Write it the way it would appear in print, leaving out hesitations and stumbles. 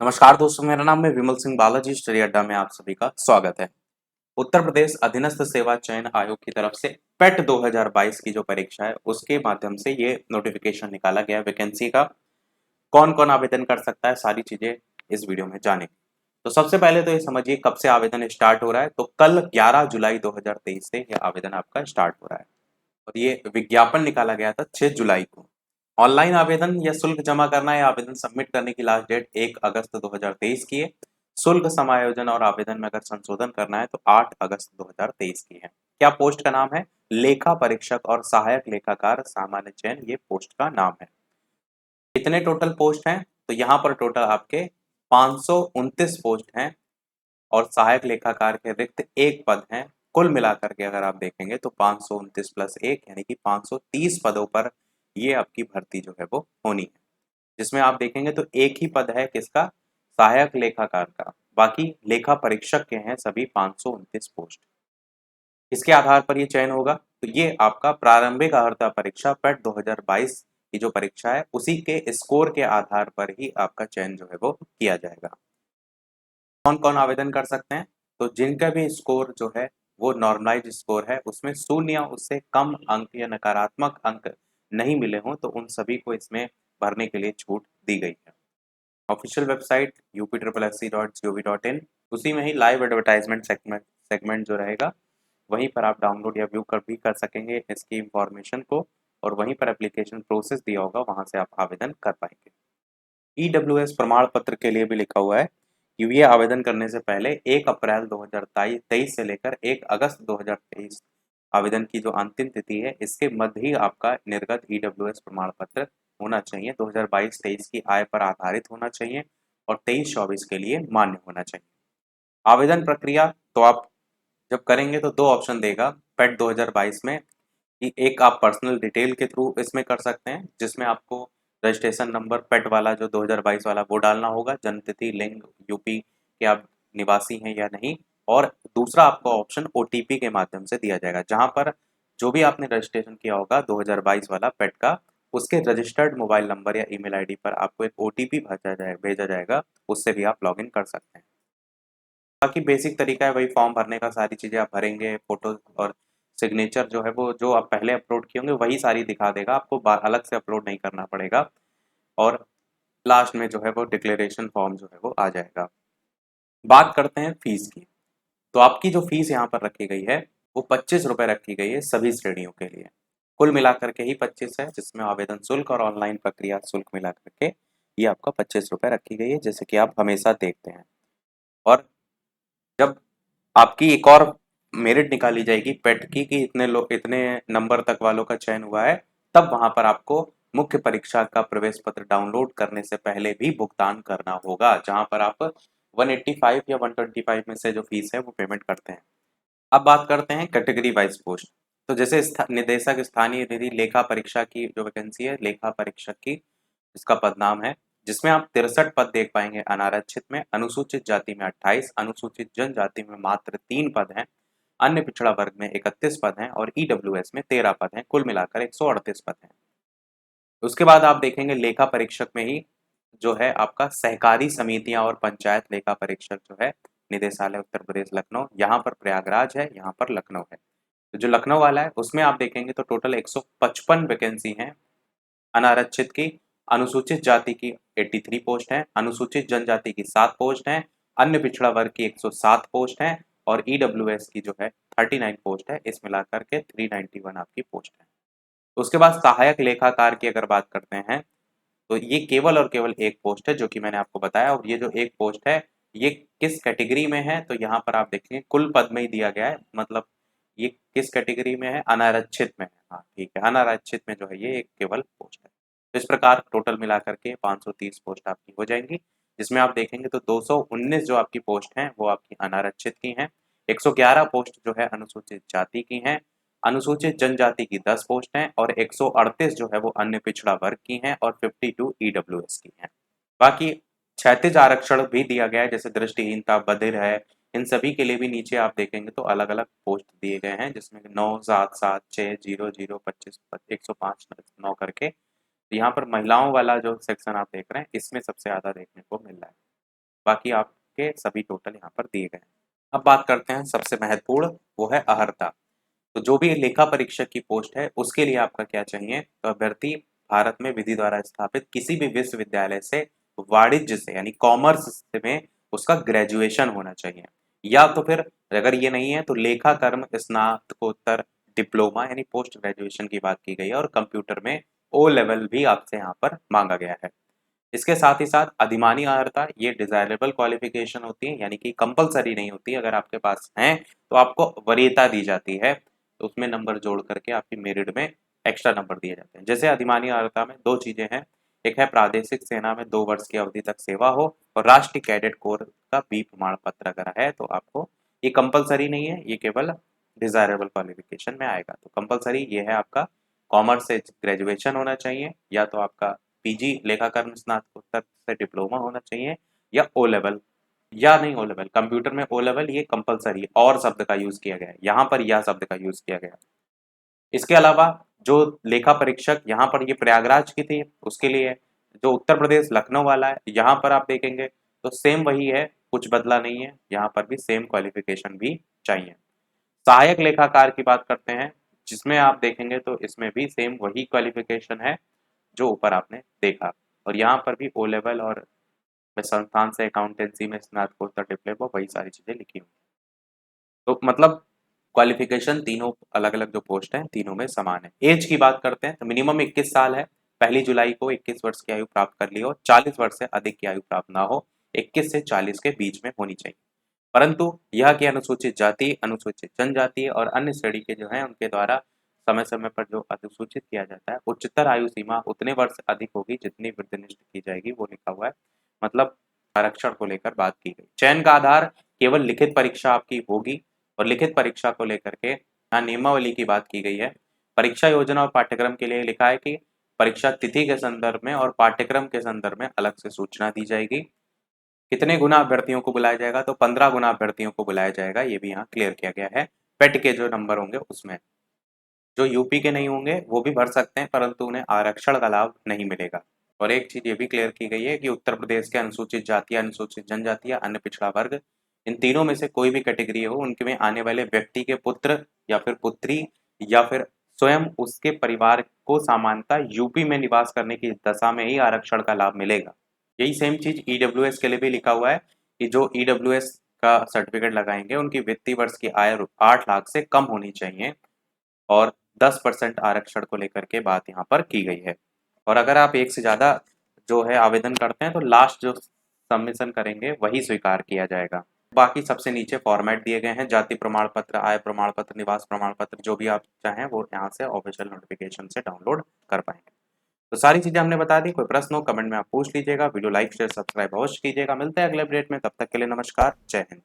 नमस्कार दोस्तों, मेरा नाम है विमल सिंह बालाजी। स्टडी अड्डा में आप सभी का स्वागत है। उत्तर प्रदेश अधीनस्थ सेवा चयन आयोग की तरफ से पेट 2022 की जो परीक्षा है उसके माध्यम से ये नोटिफिकेशन निकाला गया वैकेंसी का। कौन कौन आवेदन कर सकता है, सारी चीजें इस वीडियो में जाने। तो सबसे पहले तो ये समझिए कब से आवेदन स्टार्ट हो रहा है। तो कल 11 जुलाई 2023 से ये आवेदन आपका स्टार्ट हो रहा है और ये विज्ञापन निकाला गया था 6 जुलाई को। ऑनलाइन आवेदन या शुल्क जमा करना या आवेदन सबमिट करने की लास्ट डेट 1 अगस्त 2023 की है। शुल्क समायोजन और आवेदन में अगर संशोधन करना है तो 8 अगस्त 2023 की है। क्या पोस्ट का नाम है? लेखा परीक्षक और सहायक लेखाकार सामान्य चयन, ये पोस्ट का नाम है। कितने टोटल पोस्ट हैं? तो यहाँ पर टोटल आपके 529 पोस्ट हैं और सहायक लेखाकार के रिक्त एक पद हैं। कुल मिलाकर के अगर आप देखेंगे तो 529 प्लस एक यानी कि 530 पदों पर ये आपकी भर्ती जो है वो होनी है, जिसमें आप देखेंगे तो एक ही पद है किसका? सहायक लेखाकार का। बाकी लेखा परीक्षक के हैं सभी 529 पोस्ट। इसके आधार पर ये चयन होगा। तो ये आपका प्रारंभिक अर्हता परीक्षा पेट 2022 की जो परीक्षा है उसी के स्कोर के आधार पर ही आपका चयन जो है वो किया जाएगा। कौन कौन आवेदन कर सकते हैं? तो जिनका भी स्कोर जो है वो नॉर्मलाइज स्कोर है, उसमें शून्य या उससे कम अंक या नकारात्मक अंक नहीं मिले हों, तो उन सभी को इसमें भरने के लिए छूट दी गई है। ऑफिशियल वेबसाइट upSSC.gov.in, उसी में ही लाइव एडवर्टाइजमेंट सेगमेंट जो रहेगा वहीं पर आप डाउनलोड या व्यू कर भी कर सकेंगे इसकी इंफॉर्मेशन को, और वहीं पर एप्लीकेशन प्रोसेस दिया होगा, वहां से आप आवेदन कर पाएंगे। EWS प्रमाण पत्र के लिए भी लिखा हुआ है कि ये आवेदन करने से पहले 1 अप्रैल 2023 से लेकर 1 अगस्त 2023 आवेदन की जो अंतिम तिथि है इसके मध्य ही आपका निर्गत EWS प्रमाण पत्र होना चाहिए। 2022-23 की आय पर आधारित होना चाहिए और 23-24 के लिए मान्य होना चाहिए। आवेदन प्रक्रिया तो आप जब करेंगे तो दो ऑप्शन देगा पेट 2022 में कि एक आप पर्सनल डिटेल के थ्रू इसमें कर सकते हैं, जिसमें आपको रजिस्ट्रेशन नंबर पेट वाला जो 2022 वाला वो डालना होगा, जन्मतिथि, लिंग, यूपी के आप निवासी हैं या नहीं, और दूसरा आपको ऑप्शन ओटीपी के माध्यम से दिया जाएगा, जहां पर जो भी आपने रजिस्ट्रेशन किया होगा 2022 वाला पेट का, उसके रजिस्टर्ड मोबाइल नंबर या ईमेल आईडी पर आपको एक ओटीपी भेजा जाएगा, उससे भी आप लॉगिन कर सकते हैं। बाकी बेसिक तरीका है वही फॉर्म भरने का, सारी चीज़ें आप भरेंगे, फोटो और सिग्नेचर जो है वो जो आप पहले अपलोड किए होंगे वही सारी दिखा देगा, आपको अलग से अपलोड नहीं करना पड़ेगा। और लास्ट में जो है वो डिक्लेरेशन फॉर्म जो है वो आ जाएगा। बात करते हैं फीस की। तो आपकी जो फीस यहाँ पर रखी गई है वो 25 रुपये रखी गई है सभी श्रेणियों के लिए। कुल मिलाकर के ही 25 है, जिसमें आवेदन शुल्क और ऑनलाइन प्रक्रिया शुल्क मिलाकर के ये आपका 25 रुपये रखी गई है, जैसे कि आप हमेशा देखते हैं। और जब आपकी एक और मेरिट निकाली जाएगी पेट की कि इतने लोग इतने नंबर तक वालों का चयन हुआ है, तब वहां पर आपको मुख्य परीक्षा का प्रवेश पत्र डाउनलोड करने से पहले भी भुगतान करना होगा, जहां पर आप 185 या 125 में से जो फीस है वो पेमेंट करते हैं। अब बात करते हैं कैटेगरी वाइज पोस्ट। तो जैसे निदेशक स्थानीय निधि लेखा परीक्षा की जो वैकेंसी है लेखा परीक्षक की, इसका पदनाम है, जिसमें आप 63 पद देख पाएंगे अनारक्षित में, अनुसूचित जाति में 28, अनुसूचित जनजाति में मात्र 3 पद हैं, अन्य पिछड़ा वर्ग में 31 पद हैं और ईडब्ल्यूएस में 13 पद हैं। कुल मिलाकर 138 पद हैं। उसके बाद आप देखेंगे लेखा परीक्षक में ही जो है आपका सहकारी समितियां और पंचायत लेखा परीक्षक जो है निदेशालय उत्तर प्रदेश लखनऊ, यहाँ पर प्रयागराज है, यहाँ पर लखनऊ है। तो जो लखनऊ वाला है उसमें आप देखेंगे तो टोटल 155 वैकेंसी हैं अनारक्षित की, अनुसूचित जाति की 83 पोस्ट हैं, अनुसूचित जनजाति की 7 पोस्ट हैं, अन्य पिछड़ा वर्ग की 107 पोस्ट हैं और ईडब्ल्यूएस की जो है 39 पोस्ट है। इस मिलाकर के 391 आपकी पोस्ट है। उसके बाद सहायक लेखाकार की अगर बात करते हैं तो ये केवल और केवल एक पोस्ट है जो कि मैंने आपको बताया, और ये जो एक पोस्ट है ये किस कैटेगरी में है तो यहाँ पर आप देखेंगे कुल पद में ही दिया गया है, मतलब ये किस कैटेगरी में है? अनारक्षित में है। हाँ ठीक है, अनारक्षित में जो है ये एक केवल पोस्ट है। तो इस प्रकार टोटल मिलाकर के 530 पोस्ट आपकी हो जाएंगी, जिसमें आप देखेंगे तो 219 जो आपकी पोस्ट हैं वो आपकी अनारक्षित की हैं, 111 पोस्ट जो है अनुसूचित जाति की हैं, अनुसूचित जनजाति की 10 पोस्ट हैं और 138 जो है वो अन्य पिछड़ा वर्ग की हैं और 52 ईडब्ल्यूएस की हैं। बाकी क्षैतिज आरक्षण भी दिया गया है, जैसे दृष्टिहीनता, बधिर है, इन सभी के लिए भी नीचे आप देखेंगे तो अलग अलग पोस्ट दिए गए हैं, जिसमें 9 7 7 6 0 0 25 105 9 करके। तो यहाँ पर महिलाओं वाला जो सेक्शन आप देख रहे हैं इसमें सबसे ज्यादा देखने को मिल रहा है। बाकी आपके सभी टोटल यहाँ पर दिए गए हैं। अब बात करते हैं सबसे महत्वपूर्ण, वो है अहर्ता। तो जो भी लेखा परीक्षक की पोस्ट है उसके लिए आपका क्या चाहिए, तो अभ्यर्थी भारत में विधि द्वारा स्थापित किसी भी विश्वविद्यालय से वाणिज्य से यानी कॉमर्स में उसका ग्रेजुएशन होना चाहिए, या तो फिर अगर ये नहीं है तो लेखा कर्म स्नातकोत्तर डिप्लोमा यानी पोस्ट ग्रेजुएशन की बात की गई है, और कंप्यूटर में ओ लेवल भी आपसे यहाँ पर मांगा गया है। इसके साथ ही साथ अधिमानी अर्हता ये डिजायरेबल क्वालिफिकेशन होती है, यानी कि कंपलसरी नहीं होती। अगर आपके पास है तो आपको वरीयता दी जाती है, तो उसमें नंबर जोड़ करके आपकी मेरिट में एक्स्ट्रा नंबर दिए जाते हैं। जैसे अधिमानी अर्हता में दो चीजें हैं, एक है प्रादेशिक सेना में 2 वर्ष की अवधि तक सेवा हो, और राष्ट्रीय कैडेट कोर का बी प्रमाण पत्र अगर है तो आपको, ये कंपलसरी नहीं है, ये केवल डिजायरेबल क्वालिफिकेशन में आएगा। तो कंपलसरी ये है आपका कॉमर्स से ग्रेजुएशन होना चाहिए, या तो आपका पीजी लेखाकर्म स्नातकोत्तर से डिप्लोमा होना चाहिए, या ओ लेवल, या नहीं ओ लेवल, कंप्यूटर में ओ लेवल ये कंपलसरी और शब्द का यूज किया गया है, यहाँ पर यह शब्द का यूज किया गया। इसके अलावा जो लेखा परीक्षक यहाँ पर ये प्रयागराज की थी उसके लिए, जो उत्तर प्रदेश लखनऊ वाला है यहाँ पर आप देखेंगे तो सेम वही है, कुछ बदला नहीं है, यहाँ पर भी सेम क्वालिफिकेशन भी चाहिए। सहायक लेखाकार की बात करते हैं, जिसमें आप देखेंगे तो इसमें भी सेम वही क्वालिफिकेशन है जो ऊपर आपने देखा, और यहाँ पर भी ओ लेवल और संस्थान से अकाउंटेंसी में स्नातकोत्तर डिप्लोमा वही सारी चीजें लिखी हुई। तो मतलब क्वालिफिकेशन तीनों अलग अलग जो पोस्ट हैं तीनों में समान है। एज की बात करते हैं तो मिनिमम 21 साल है, 1 जुलाई को 21 वर्ष की आयु प्राप्त कर ली हो, 40 वर्ष से अधिक की आयु प्राप्त ना हो, 21 से 40 के बीच में होनी चाहिए। परंतु यह कि अनुसूचित जाति, अनुसूचित जनजाति और अन्य श्रेणी के जो हैं उनके द्वारा समय समय पर जो अधिसूचित किया जाता है, उच्चतर आयु सीमा उतने वर्ष अधिक होगी जितनी वृद्धनिष्ठ की जाएगी, वो लिखा हुआ है। मतलब आरक्षण को लेकर बात की गई। चयन का आधार केवल लिखित परीक्षा आपकी होगी, और लिखित परीक्षा को लेकर के यहाँ नियमावली की बात की गई है। परीक्षा योजना और पाठ्यक्रम के लिए लिखा है कि परीक्षा तिथि के संदर्भ में और पाठ्यक्रम के संदर्भ में अलग से सूचना दी जाएगी। कितने गुना अभ्यर्थियों को बुलाया जाएगा, तो 15 गुना अभ्यर्थियों को बुलाया जाएगा, ये भी यहाँ क्लियर किया गया है। पेट के जो नंबर होंगे उसमें, जो यूपी के नहीं होंगे वो भी भर सकते हैं, परंतु उन्हें आरक्षण का लाभ नहीं मिलेगा। और एक चीज ये भी क्लियर की गई है कि उत्तर प्रदेश के अनुसूचित जाति, अनुसूचित जनजाति या अन्य पिछड़ा वर्ग, इन तीनों में से कोई भी कैटेगरी हो, उनके में आने वाले व्यक्ति के पुत्र या फिर पुत्री या फिर स्वयं उसके परिवार को सामान्यतः यूपी में निवास करने की दशा में ही आरक्षण का लाभ मिलेगा। यही सेम चीज ईडब्ल्यूएस के लिए भी लिखा हुआ है कि जो ईडब्ल्यूएस का सर्टिफिकेट लगाएंगे उनकी वित्तीय वर्ष की आय 8 लाख से कम होनी चाहिए, और 10% आरक्षण को लेकर के बात यहाँ पर की गई है। और अगर आप एक से ज़्यादा जो है आवेदन करते हैं तो लास्ट जो सबमिशन करेंगे वही स्वीकार किया जाएगा। बाकी सबसे नीचे फॉर्मेट दिए गए हैं, जाति प्रमाण पत्र, आय प्रमाण पत्र, निवास प्रमाण पत्र, जो भी आप चाहें वो यहाँ से ऑफिशियल नोटिफिकेशन से डाउनलोड कर पाएंगे। तो सारी चीज़ें हमने बता दी, कोई प्रश्न हो कमेंट में आप पूछ लीजिएगा, वीडियो लाइक शेयर सब्सक्राइब अवश्य कीजिएगा। मिलते हैं अगले अपडेट में, तब तक के लिए नमस्कार, जय हिंद।